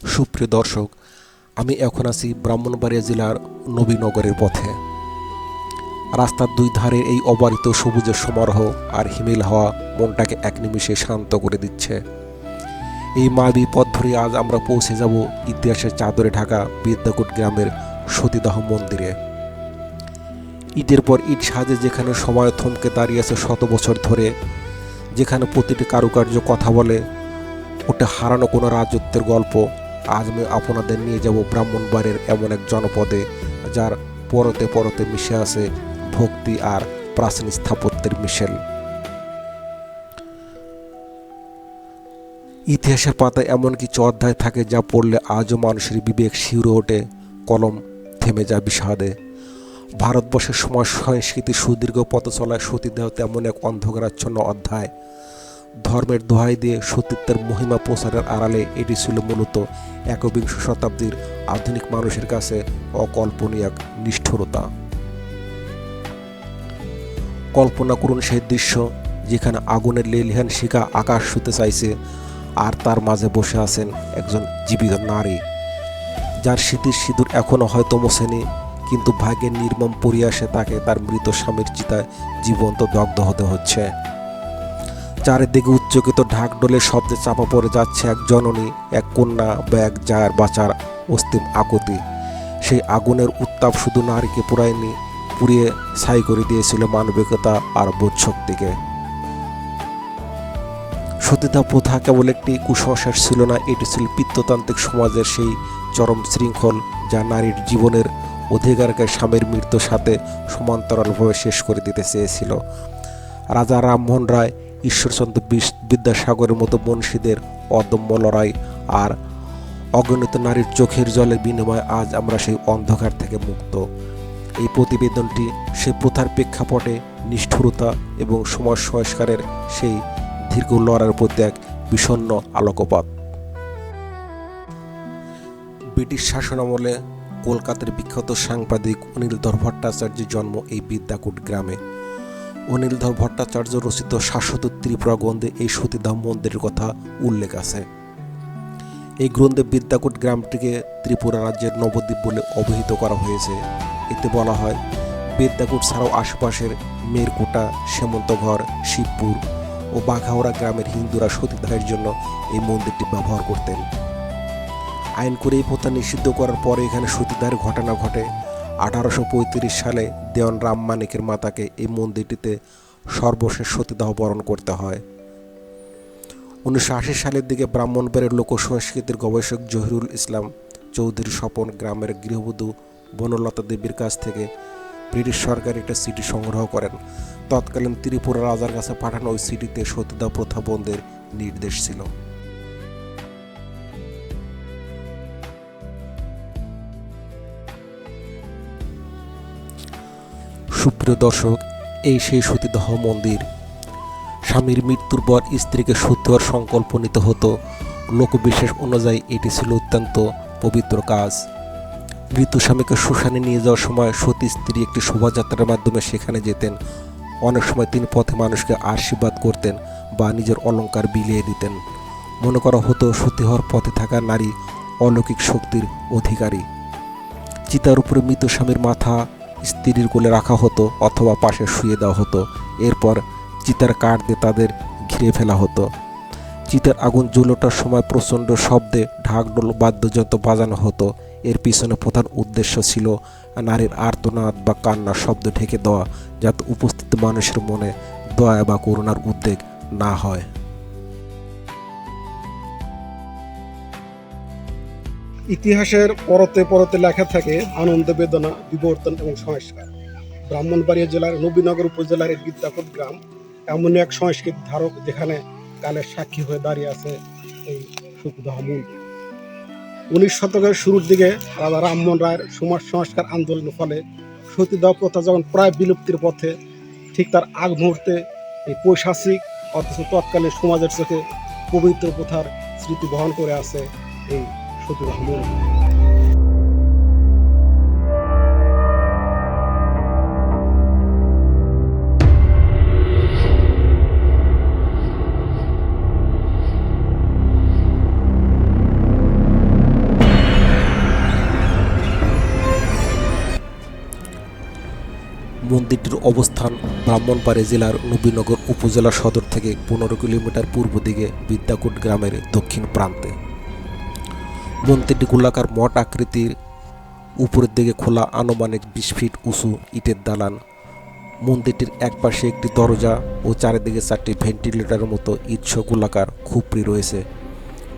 সুপ্রিয় দর্শক, আমি এখন আছি ব্রাহ্মণবাড়িয়া জেলার নবীনগরের পথে। রাস্তার দুই ধারে এই অবারিত সবুজের সমারোহ আর হিমেল হাওয়া মনটাকে এক নিমিষে শান্ত করে দিচ্ছে। এই মায়াবী পথ ধরে আজ আমরা পৌঁছে যাব ইতিহাসের চাদরে ঢাকা বিদ্যাকূট গ্রামের সতীদাহ মন্দিরে। ইটের পর ইট সাজে যেখানে সময় থমকে দাঁড়িয়ে আছে শত বছর ধরে, যেখানে প্রতিটি কারুকার্য কথা বলে, ওটা হারানো কোনো রাজত্বের গল্প। আজ আমি আপনাদের নিয়ে যাব ব্রাহ্মণবাড়িয়ার এমন এক জনপদে, যার পরতে পরতে মিশে আছে ভক্তি আর প্রাচীন স্থাপত্যের মিশেল। ইতিহাসের পাতায় এমন কিছু অধ্যায় থাকে যা পড়লে আজও মানুষের বিবেক শিউরে ওঠে, কলম থেমে যায় বিষাদে। ভারতবর্ষের সমাজ সংস্কৃতির সুদীর্ঘ পথ চলায় সতীদাহ তেমন এক অন্ধকারাচ্ছন্ন অধ্যায়। ধর্মের দোহাই দিয়ে সতীত্বের মহিমা প্রচারের আড়ালে এটি ছিল মূলত একবিংশ শতাব্দীর আধুনিক মানুষের কাছে অকল্পনীয় এক নিষ্ঠুরতা। কল্পনা করুন সেই দৃশ্য, যেখানে আগুনের লেলিহান শিখা আকাশ ছুঁতে চাইছে, আর তার মাঝে বসে আছেন একজন জীবিত নারী, যার স্মৃতির সিঁদুর এখনও হয়তো মোছেনি, কিন্তু ভাগ্যের নির্মম পরিহাসে তাকে তার মৃত স্বামীর চিতায় জীবন্ত দগ্ধ হতে হচ্ছে। চারিদিকে উচ্চকিত ঢাকঢোলের শব্দে চাপা পড়ে যাচ্ছে এক জননী, এক কন্যা বা এক জায়ের বাঁচার অস্তিম আকুতি। সেই আগুনের উত্তাপ শুধু নারীকে পুরায়নি, পুড়িয়ে ছাই করে দিয়েছিল মানবিকতা আর বোধশক্তিকে। সতীদাহ প্রথা কেবল একটি কুসংস্কার ছিল না, এটি ছিল পিতৃতান্ত্রিক সমাজের সেই চরম শৃঙ্খল যা নারীর জীবনের অধিকারকে স্বামীর মৃত্যুর সাথে সমান্তরালভাবে শেষ করে দিতে চেয়েছিল। রাজা রামমোহন রায়, ঈশ্বরচন্দ্র বিদ্যাসাগরের মতো মনীষীদের অদম্য লড়াই আর অগণিত নারীর চোখের জলের বিনিময়ে আজ আমরা সেই অন্ধকার থেকে মুক্ত। এই প্রতিবেদনটি সেই প্রথার প্রেক্ষাপটে নিষ্ঠুরতা এবং সমাজ সংস্কারের সেই দীর্ঘ লড়াইয়ের প্রতি এক বিষণ্ণ আলোকপাত। ব্রিটিশ শাসনামলে কলকাতার বিখ্যাত সাংবাদিক অনিলধর ভট্টাচার্যের জন্ম এই বিদ্যাকূট গ্রামে। অনিলধর ভট্টাচার্য রচিত শাশ্বত ত্রিপুরা গ্রন্থে এই সতীদাহ মন্দিরের কথা উল্লেখ আছে। এই গ্রন্থে বিদ্যাকূট গ্রামটিকে ত্রিপুরা রাজ্যের নবদ্বীপ বলে অভিহিত করা হয়েছে। এতে বলা হয়, বিদ্যাকূট ছাড়াও আশেপাশের মেরকুটা, সেমন্তঘর, শিবপুর ও বাঘাওড়া গ্রামের হিন্দুরা সতীদাহের জন্য এই মন্দিরটি ব্যবহার করতেন। আইন করে এই প্রথা নিষিদ্ধ করার পরে এখানে সতীদাহের ঘটনা ঘটে। 1835 সালে দেওয়ান রাম মানিকের মাতাকে এই মন্দিরটিতে সর্বশেষ সতীদাহ বরণ করতে হয়। 1980 সালের দিকে ব্রাহ্মণবাড়িয়ার লোক সংস্কৃতির গবেষক জহিরুল ইসলাম চৌধুরী স্বপন গ্রামের গৃহবধূ বনলতা দেবীর কাছ থেকে ব্রিটিশ সরকার একটা চিঠি সংগ্রহ করেন। তৎকালীন ত্রিপুরা রাজার কাছে পাঠানো ওই চিঠিতে সতীদাহ প্রথা বন্ধের নির্দেশ ছিল। সুপ্রিয় দর্শক, এই সেই সতীদাহ মন্দির। স্বামীর মৃত্যুর পর স্ত্রীকে সতী হওয়ার সংকল্প নিতে হতো। লোকবিশ্বাস অনুযায়ী এটি ছিল অত্যন্ত পবিত্র কাজ। মৃত স্বামীকে শ্মশানে নিয়ে যাওয়ার সময় সতী স্ত্রী একটি শোভাযাত্রার মাধ্যমে সেখানে যেতেন। অনেক সময় তিনি পথে মানুষকে আশীর্বাদ করতেন বা নিজের অলংকার বিলিয়ে দিতেন। মনে করা হতো সতী হওয়ার পথে থাকা নারী অলৌকিক শক্তির অধিকারী। চিতার উপরে মৃত স্বামীর মাথা স্ত্রীর কোলে রাখা হতো অথবা পাশে শুয়ে দেওয়া হতো। এরপর চিতার কাঠ দিয়ে তাদের ঘিরে ফেলা হতো। চিতার আগুন জ্বলোটার সময় প্রচণ্ড শব্দে ঢাকঢোল বাদ্যযন্ত্র বাজানো হতো। এর পিছনে প্রধান উদ্দেশ্য ছিল নারীর আর্তনাদ বা কান্নার শব্দ ঢেকে দেওয়া, যাতে উপস্থিত মানুষের মনে দয়া বা করুণার উদ্বেগ না হয়। ইতিহাসের পরতে পরতে লেখা থাকে আনন্দ, বেদনা, বিবর্তন এবং সংস্কার। ব্রাহ্মণবাড়িয়া জেলার নবীনগর উপজেলার এই বিদ্যাকূট গ্রাম এমন এক সংস্কৃতি ধারক, যেখানে কালের সাক্ষী হয়ে দাঁড়িয়ে আছে এই সতীদাহ মন্দির। 19 শতকের শুরুর দিকে রাজা রামমোহন রায়ের সমাজ সংস্কার আন্দোলনের ফলে সতীদাহ প্রথা যখন প্রায় বিলুপ্তির পথে, ঠিক তার আগ মুহূর্তে এই পৈশাচিক অথচ তৎকালীন সমাজের চোখে পবিত্র প্রথার স্মৃতি বহন করে আছে এই সতীদাহ মন্দির। মন্দিরটির অবস্থান ব্রাহ্মণবাড়িয়া জেলার নবীনগর উপজেলা সদর থেকে 15 কিলোমিটার পূর্ব দিকে বিদ্যাকুট গ্রামের দক্ষিণ প্রান্তে। মন্দিরটি গোলাকার মঠ আকৃতির, উপরের দিকে খোলা আনুমানিক 20 ফিট উঁচু ইটের দালান। মন্দিরটির একপাশে একটি দরজা ও চারিদিকে 4টি ভেন্টিলেটরের মতো ইচ্ছ গোলাকার খুপড়ি রয়েছে,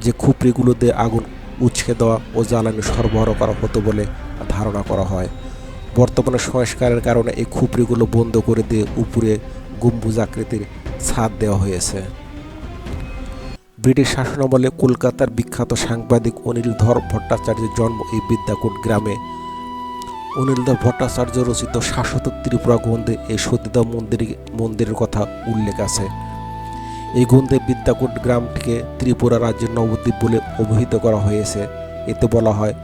যে খুপড়িগুলো দিয়ে আগুন উৎসে দেওয়া ও জ্বালানি সরবরাহ করা হতো বলে ধারণা করা হয়। বর্তমানে সংস্কারের কারণে এই খুপড়িগুলো বন্ধ করে দিয়ে উপরে গম্বুজ আকৃতির ছাদ দেওয়া হয়েছে। ব্রিটিশ শাসনামলে কলকাতার বিখ্যাত সাংবাদিক অনিলধর ভট্টাচার্যের জন্ম এই বিদ্যাকুট গ্রামে। অনিলধর ভট্টাচার্য রচিত শাশ্বত ত্রিপুরা গ্রন্থে এই সতীদাহ মন্দিরের কথা উল্লেখ আছে। এই গ্রন্থে বিদ্যাকুট গ্রামটিকে ত্রিপুরা রাজ্যের নবদ্বীপ বলে অভিহিত করা হয়েছে। এতে বলা হয়,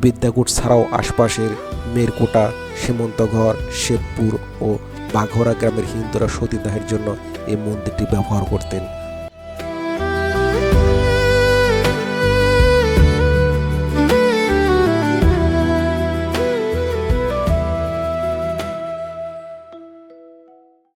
বিদ্যাকুট ছাড়াও আশপাশের মেরকোটা, সীমন্তঘর, শেবপুর ও বাঘোরা গ্রামের হিন্দুরা সতীদাহের জন্য এই মন্দিরটি ব্যবহার করতেন।